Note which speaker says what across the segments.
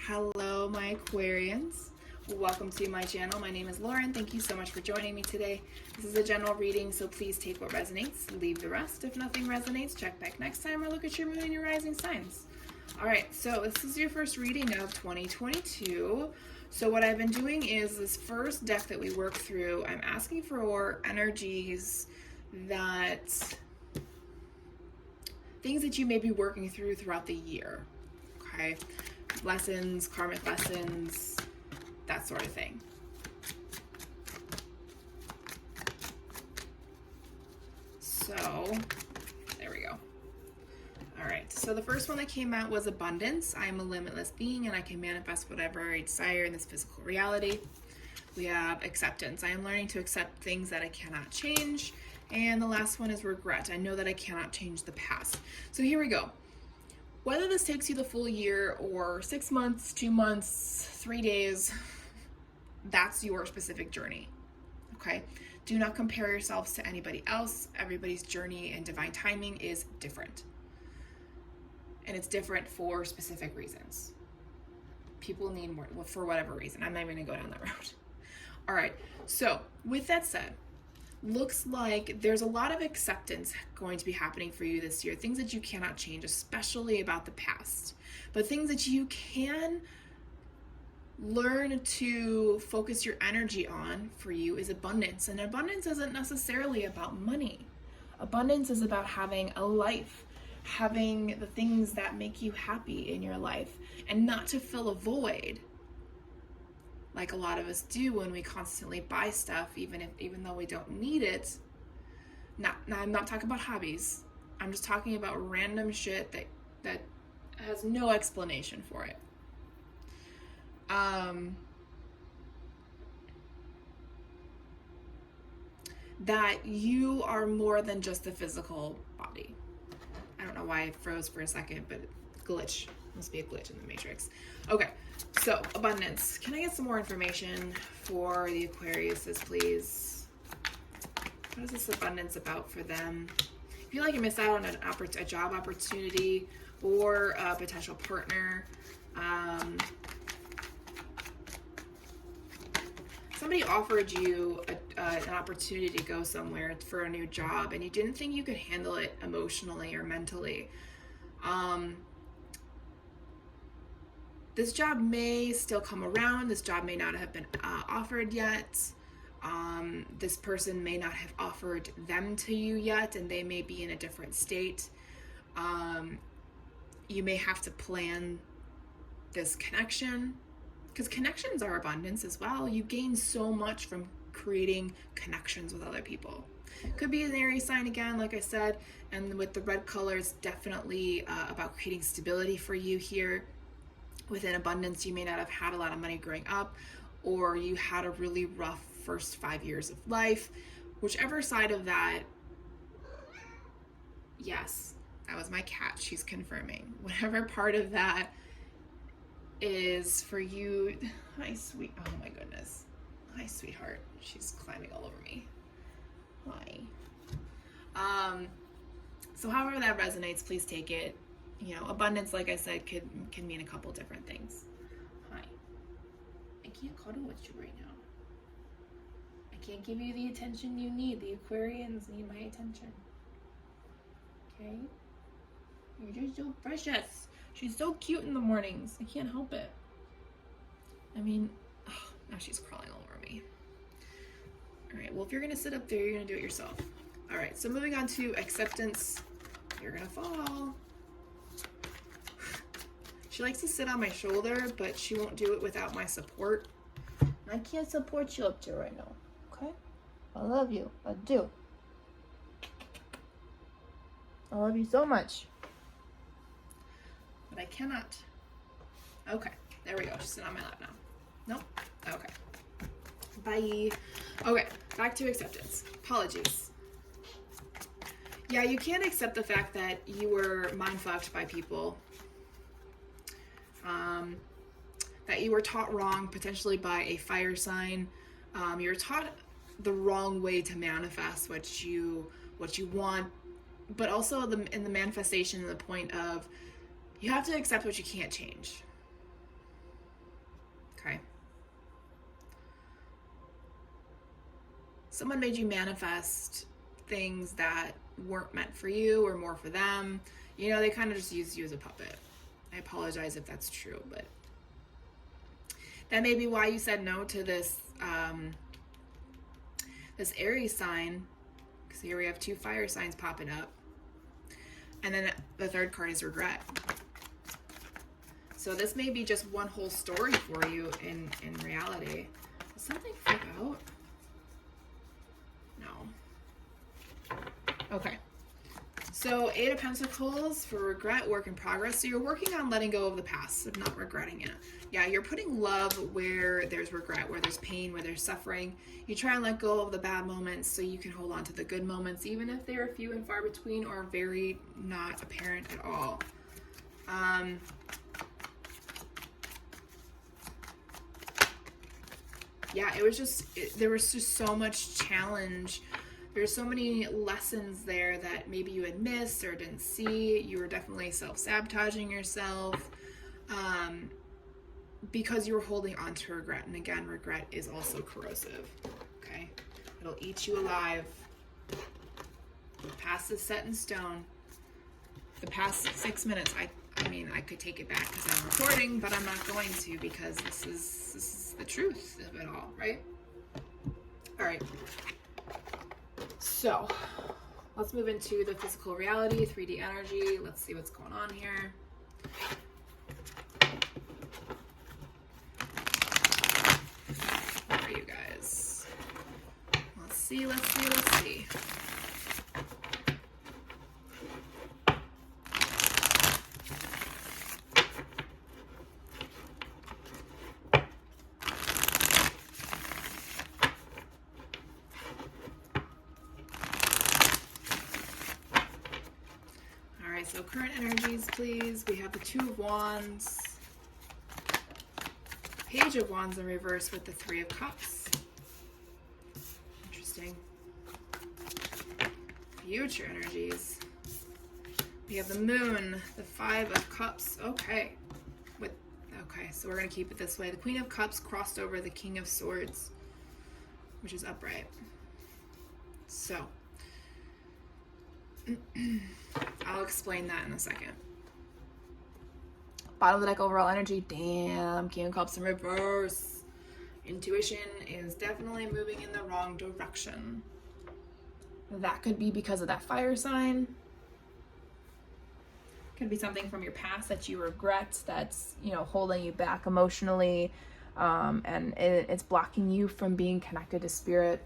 Speaker 1: Hello, my Aquarians. Welcome to my channel. My name is Lauren. Thank you so much for joining me today. This is a general reading, so please take what resonates, leave the rest. If nothing resonates, check back next time or look at your moon and your rising signs. All right, so this is your first reading of 2022. So what I've been doing is this first deck that we work through, I'm asking for energies that, things that you may be working through throughout the year, okay? Lessons, karmic lessons, that sort of thing. So, there we go. All right, so the first one that came out was abundance. I am a limitless being and I can manifest whatever I desire in this physical reality. We have acceptance. I am learning to accept things that I cannot change. And the last one is regret. I know that I cannot change the past. So here we go. Whether this takes you the full year or 6 months, 2 months, 3 days, that's your specific journey, okay? Do not compare yourselves to anybody else. Everybody's journey and divine timing is different. And it's different for specific reasons. People need more, for whatever reason. I'm not even gonna go down that road. All right, so with that said, looks like there's a lot of acceptance going to be happening for you this year. Things that you cannot change, especially about the past. But things that you can learn to focus your energy on for you is abundance. And abundance isn't necessarily about money. Abundance is about having a life, having the things that make you happy in your life, and not to fill a void like a lot of us do when we constantly buy stuff, even though we don't need it. Now I'm not talking about hobbies. I'm just talking about random shit that has no explanation for it. That you are more than just a physical body. I don't know why it froze for a second, but glitch. Must be a glitch in the matrix. Okay, so abundance. Can I get some more information for the Aquariuses, please? What is this abundance about for them? If you feel like you missed out on a job opportunity or a potential partner, somebody offered you an opportunity to go somewhere for a new job and you didn't think you could handle it emotionally or mentally. This job may still come around. This job may not have been offered yet. This person may not have offered them to you yet, and they may be in a different state. You may have to plan this connection, because connections are abundance as well. You gain so much from creating connections with other people. Could be an Aries sign again, like I said, and with the red color, it's definitely about creating stability for you here. Within abundance, you may not have had a lot of money growing up, or you had a really rough first 5 years of life. Whichever side of that, yes, that was my cat, she's confirming. Whatever part of that is for you. Hi, sweet, oh my goodness. Hi, sweetheart. She's climbing all over me. Hi. So however that resonates, please take it. You know, abundance, like I said, can mean a couple different things. Hi. I can't cuddle with you right now. I can't give you the attention you need. The Aquarians need my attention. Okay? You're just so precious. She's so cute in the mornings. I can't help it. I mean, oh, now she's crawling all over me. All right, well, if you're gonna sit up there, you're gonna do it yourself. All right, so moving on to acceptance. You're gonna fall. She likes to sit on my shoulder, but she won't do it without my support. I can't support you up to right now, okay? I love you, I do. I love you so much. But I cannot. Okay, there we go. She's sitting on my lap now. Nope, okay. Bye. Okay, back to acceptance. Apologies. Yeah, you can't accept the fact that you were mind-fucked by people. That you were taught wrong, potentially by a fire sign. You were taught the wrong way to manifest what you want, but also in the manifestation, the point of you have to accept what you can't change. someone made you manifest things that weren't meant for you or more for them. You know, they kind of just used you as a puppet. I apologize if that's true, but that may be why you said no to this this Aries sign, because here we have 2 fire signs popping up. And then the third card is regret. So this may be just one whole story for you in reality. Does something flip out? No. Okay. So 8 of Pentacles for regret, work in progress. So you're working on letting go of the past, of not regretting it. Yeah, you're putting love where there's regret, where there's pain, where there's suffering. You try and let go of the bad moments so you can hold on to the good moments, even if they're few and far between or very not apparent at all. Yeah, it was just, there was just so much challenge. There's so many lessons there that maybe you had missed or didn't see. You were definitely self-sabotaging yourself because you were holding on to regret. And again, regret is also corrosive, okay? It'll eat you alive. The past is set in stone. The past 6 minutes, I mean, I could take it back because I'm recording, but I'm not going to because this is the truth of it all, right? All right. So let's move into the physical reality, 3D energy. Let's see what's going on here. Where are you guys? Let's see. So current energies, please. We have the 2 of Wands, Page of Wands in reverse with the 3 of Cups. Interesting. Future energies. We have the Moon, the 5 of Cups. Okay. Okay, so we're going to keep it this way. The Queen of Cups crossed over the King of Swords, which is upright. So I'll explain that in a second. Bottom of the deck, overall energy. Damn, King of Cups in reverse. Intuition is definitely moving in the wrong direction. That could be because of that fire sign. Could be something from your past that you regret, that's, you know, holding you back emotionally, and it's blocking you from being connected to spirit.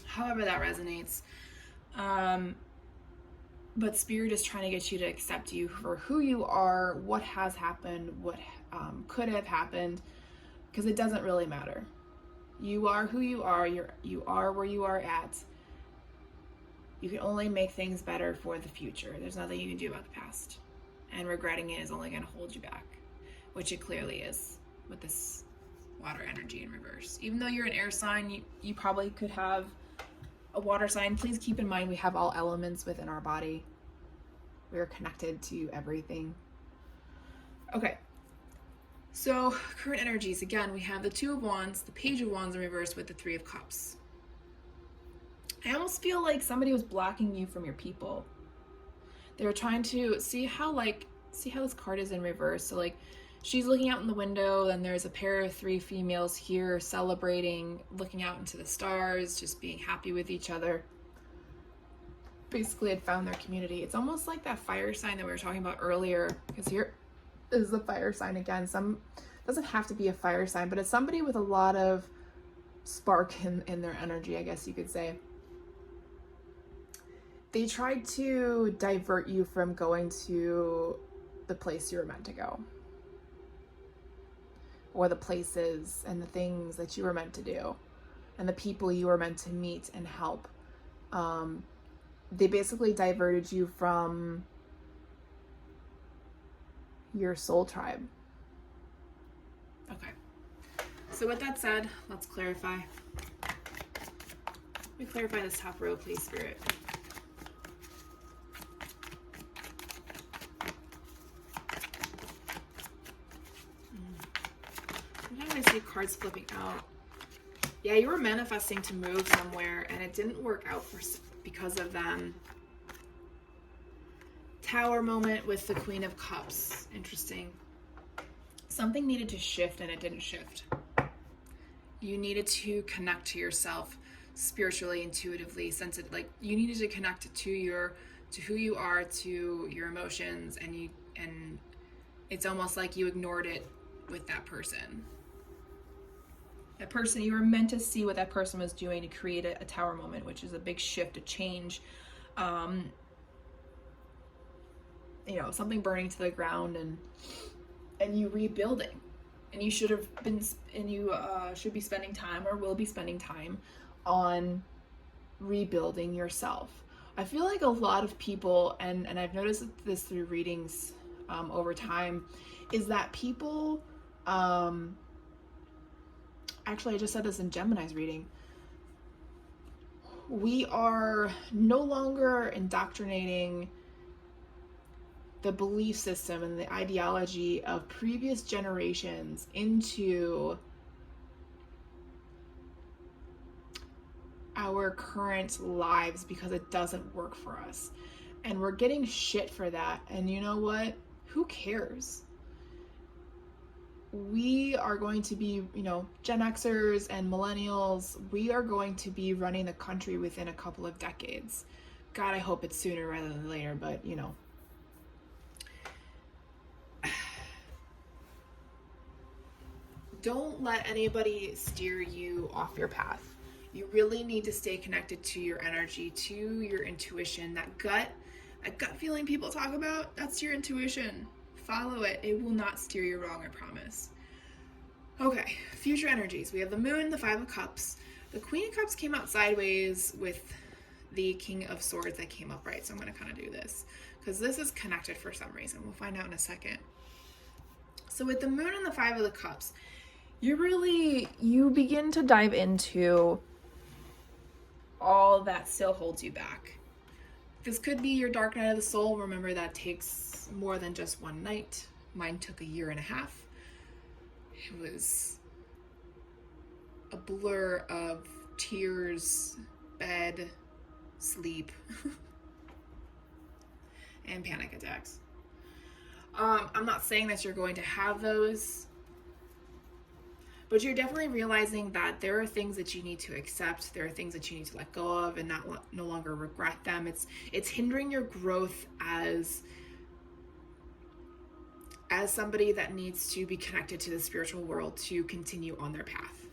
Speaker 1: However that resonates. But spirit is trying to get you to accept you for who you are, what has happened, what could have happened, because it doesn't really matter. You are who you are. You are where you are at. You can only make things better for the future. There's nothing you can do about the past. And regretting it is only going to hold you back, which it clearly is with this water energy in reverse. Even though you're an air sign, you probably could have a water sign. Please keep in mind we have all elements within our body. We are connected to everything. Okay. So current energies, again, we have the 2 of Wands, the Page of Wands in reverse with the 3 of Cups. I almost feel like somebody was blocking you from your people. They were trying to see how this card is in reverse. So like she's looking out in the window and there's a pair of 3 females here celebrating, looking out into the stars, just being happy with each other. Basically had found their community. It's almost like that fire sign that we were talking about earlier, because here is the fire sign again. Doesn't have to be a fire sign, but it's somebody with a lot of spark in their energy, I guess you could say. They tried to divert you from going to the place you were meant to go, or the places and the things that you were meant to do, and the people you were meant to meet and help. They basically diverted you from your soul tribe. Okay. So with that said, let's clarify. Let me clarify this top row, please, Spirit. Sometimes I see cards flipping out. Yeah, you were manifesting to move somewhere and it didn't work out because of them. Tower moment with the Queen of Cups. Interesting. Something needed to shift and it didn't shift. You needed to connect to yourself spiritually, intuitively, like you needed to connect to who you are, to your emotions, and it's almost like you ignored it with that person. That person, you were meant to see what that person was doing to create a tower moment, which is a big shift, a change, something burning to the ground and you rebuilding. And you should have been, and you should be spending time, or will be spending time, on rebuilding yourself. I feel like a lot of people, and I've noticed this through readings over time, is that people, actually I just said this in Gemini's reading, we are no longer indoctrinating the belief system and the ideology of previous generations into our current lives because it doesn't work for us. And we're getting shit for that. And you know what? Who cares? We are going to be, Gen Xers and millennials, we are going to be running the country within a couple of decades. God, I hope it's sooner rather than later, but don't let anybody steer you off your path. You really need to stay connected to your energy, to your intuition. That gut feeling people talk about, that's your intuition. Follow it. It will not steer you wrong, I promise. Okay, future energies. We have the Moon, the Five of Cups. The Queen of Cups came out sideways with the King of Swords that came up right. So I'm going to kind of do this because this is connected for some reason. We'll find out in a second. So with the Moon and the Five of the Cups, you begin to dive into all that still holds you back. This could be your dark night of the soul. Remember, that takes more than just one night. Mine took 1.5 years. It was a blur of tears, bed, sleep, and panic attacks. I'm not saying that you're going to have those, but you're definitely realizing that there are things that you need to accept. There are things that you need to let go of and no longer regret them. It's hindering your growth as somebody that needs to be connected to the spiritual world to continue on their path.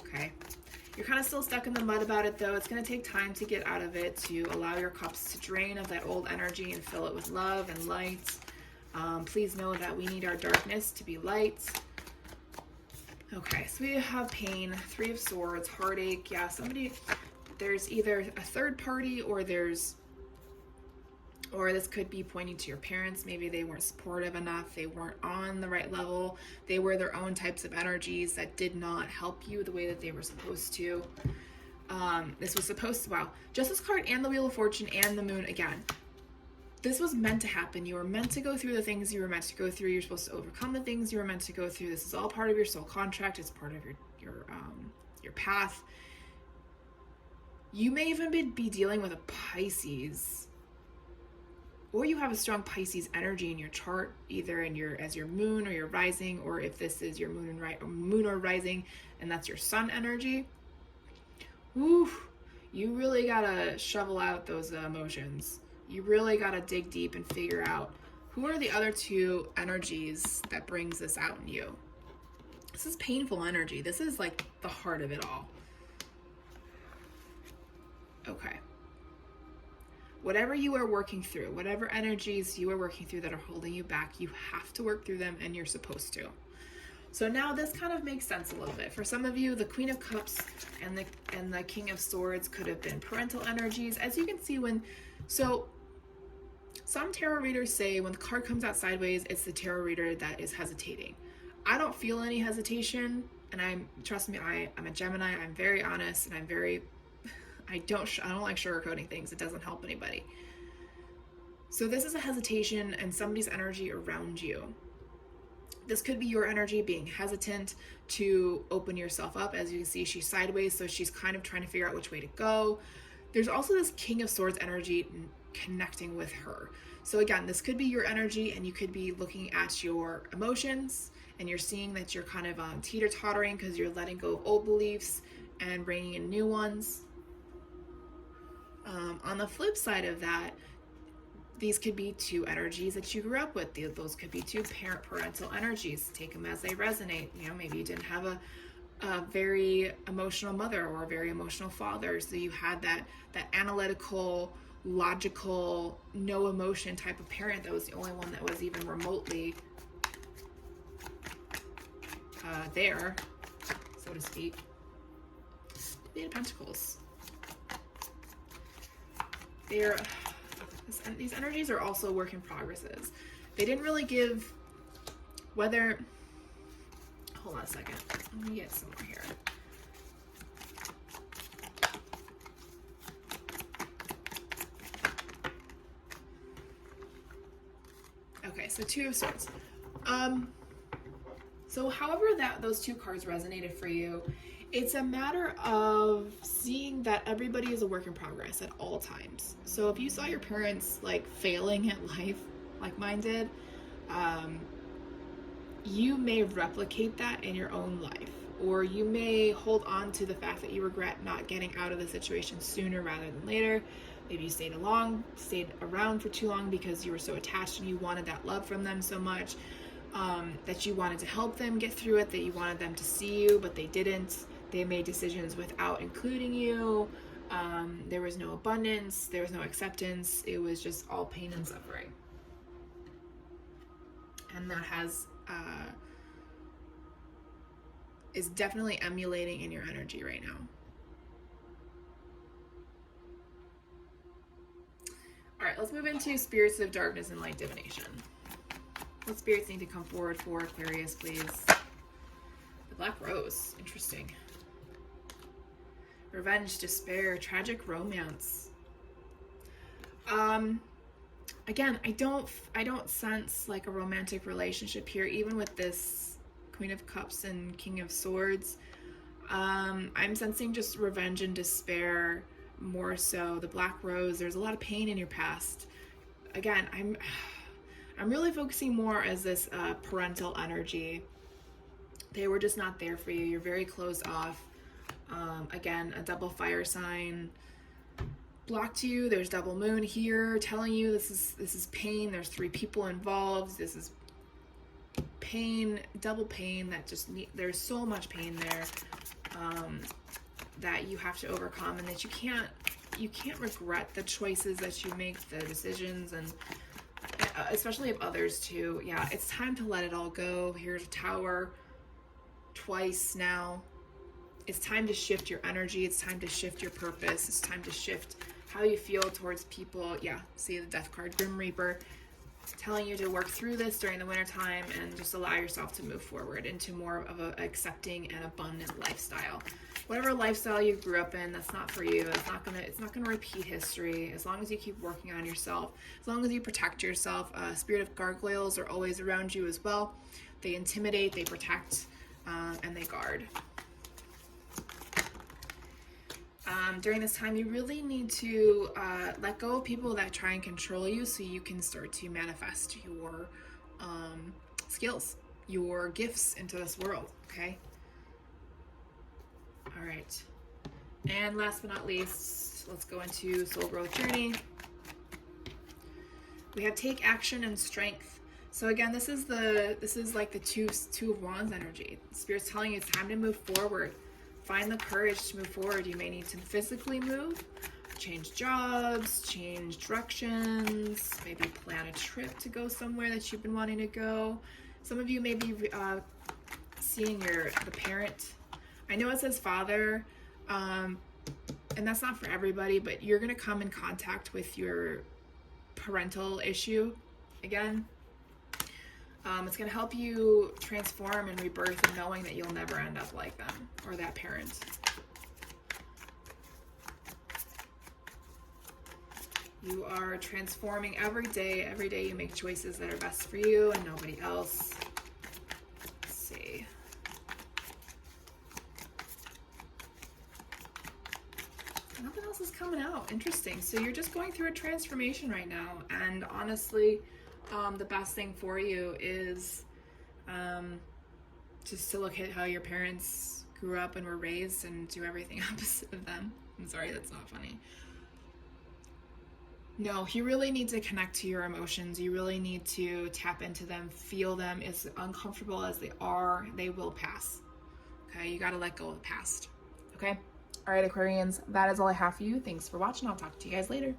Speaker 1: Okay. You're kind of still stuck in the mud about it though. It's going to take time to get out of it, to allow your cups to drain of that old energy and fill it with love and light. Please know that we need our darkness to be light. Okay, so we have pain, Three of Swords, heartache. Yeah, there's either a third party or this could be pointing to your parents. Maybe they weren't supportive enough. They weren't on the right level. They were their own types of energies that did not help you the way that they were supposed to. This was supposed to, wow. Justice card and the Wheel of Fortune and the Moon again. This was meant to happen. You were meant to go through the things you were meant to go through. You're supposed to overcome the things you were meant to go through. This is all part of your soul contract. It's part of your path. You may even be dealing with a Pisces, or you have a strong Pisces energy in your chart, either as your moon or your rising, or if this is your moon or rising, and that's your sun energy. Woo! You really gotta shovel out those emotions. You really got to dig deep and figure out who are the other two energies that brings this out in you. This is painful energy. This is like the heart of it all. Okay. Whatever you are working through, whatever energies you are working through that are holding you back, you have to work through them and you're supposed to. So now this kind of makes sense a little bit. For some of you, the Queen of Cups and the King of Swords could have been parental energies. As you can see some tarot readers say when the card comes out sideways, it's the tarot reader that is hesitating. I don't feel any hesitation, and trust me, I'm a Gemini. I'm very honest, and I don't like sugarcoating things. It doesn't help anybody. So this is a hesitation and somebody's energy around you. This could be your energy being hesitant to open yourself up. As you can see, she's sideways, so she's kind of trying to figure out which way to go. There's also this King of Swords energy connecting with her. So again, this could be your energy, and you could be looking at your emotions, and you're seeing that you're kind of teeter-tottering because you're letting go of old beliefs and bringing in new ones. On the flip side of that, these could be two energies that you grew up with. Those could be two parental energies. Take them as they resonate. You know, maybe you didn't have a very emotional mother or a very emotional father, so you had that analytical, logical, no emotion type of parent that was the only one that was even remotely there, so to speak. The Eight of Pentacles. These energies are also work in progresses. They didn't really give whether. Hold on a second. Let me get some more here. Okay, so Two of Swords. So however those two cards resonated for you, it's a matter of seeing that everybody is a work in progress at all times. So if you saw your parents like failing at life, like mine did, you may replicate that in your own life, or you may hold on to the fact that you regret not getting out of the situation sooner rather than later. Maybe you stayed around for too long because you were so attached and you wanted that love from them so much, that you wanted to help them get through it, that you wanted them to see you, but they didn't. They made decisions without including you. There was no abundance. There was no acceptance. It was just all pain and suffering. And that is definitely emulating in your energy right now. All right, let's move into spirits of darkness and light divination. What spirits need to come forward for Aquarius, please? The Black Rose. Interesting. Revenge, despair, tragic romance. Again, I don't sense like a romantic relationship here, even with this Queen of Cups and King of Swords. I'm sensing just revenge and despair more so. The Black Rose, there's a lot of pain in your past. Again, I'm really focusing more as this parental energy. They were just not there for you. You're very closed off. Again, a double fire sign blocked you. There's double moon here telling you this is pain. There's 3 people involved. This is pain, double pain that there's so much pain there that you have to overcome, and that you can't regret the choices that you make, the decisions, and especially of others too. Yeah, it's time to let it all go. Here's a Tower twice now. It's time to shift your energy. It's time to shift your purpose. It's time to shift how you feel towards people. Yeah, see the Death card, Grim Reaper, telling you to work through this during the winter time and just allow yourself to move forward into more of an accepting and abundant lifestyle. Whatever lifestyle you grew up in, that's not for you. It's not gonna repeat history. As long as you keep working on yourself, as long as you protect yourself. Spirit of gargoyles are always around you as well. They intimidate, they protect, and they guard. During this time, you really need to let go of people that try and control you, so you can start to manifest your skills, your gifts into this world, okay? All right. And last but not least, let's go into Soul Growth Journey. We have Take Action and Strength. So again, this is like the two of Wands energy. Spirit's telling you it's time to move forward. Find the courage to move forward. You may need to physically move, change jobs, change directions, maybe plan a trip to go somewhere that you've been wanting to go. Some of you may be seeing the parent. I know it says father, and that's not for everybody, but you're going to come in contact with your parental issue again. It's going to help you transform and rebirth, and knowing that you'll never end up like them or that parent. You are transforming every day. Every day you make choices that are best for you and nobody else. coming out. Interesting. So you're just going through a transformation right now. And honestly, the best thing for you is just to look at how your parents grew up and were raised and do everything opposite of them. I'm sorry, that's not funny. No, you really need to connect to your emotions. You really need to tap into them, feel them. As uncomfortable as they are, they will pass. Okay, you gotta let go of the past. Okay? All right, Aquarians, that is all I have for you. Thanks for watching. I'll talk to you guys later.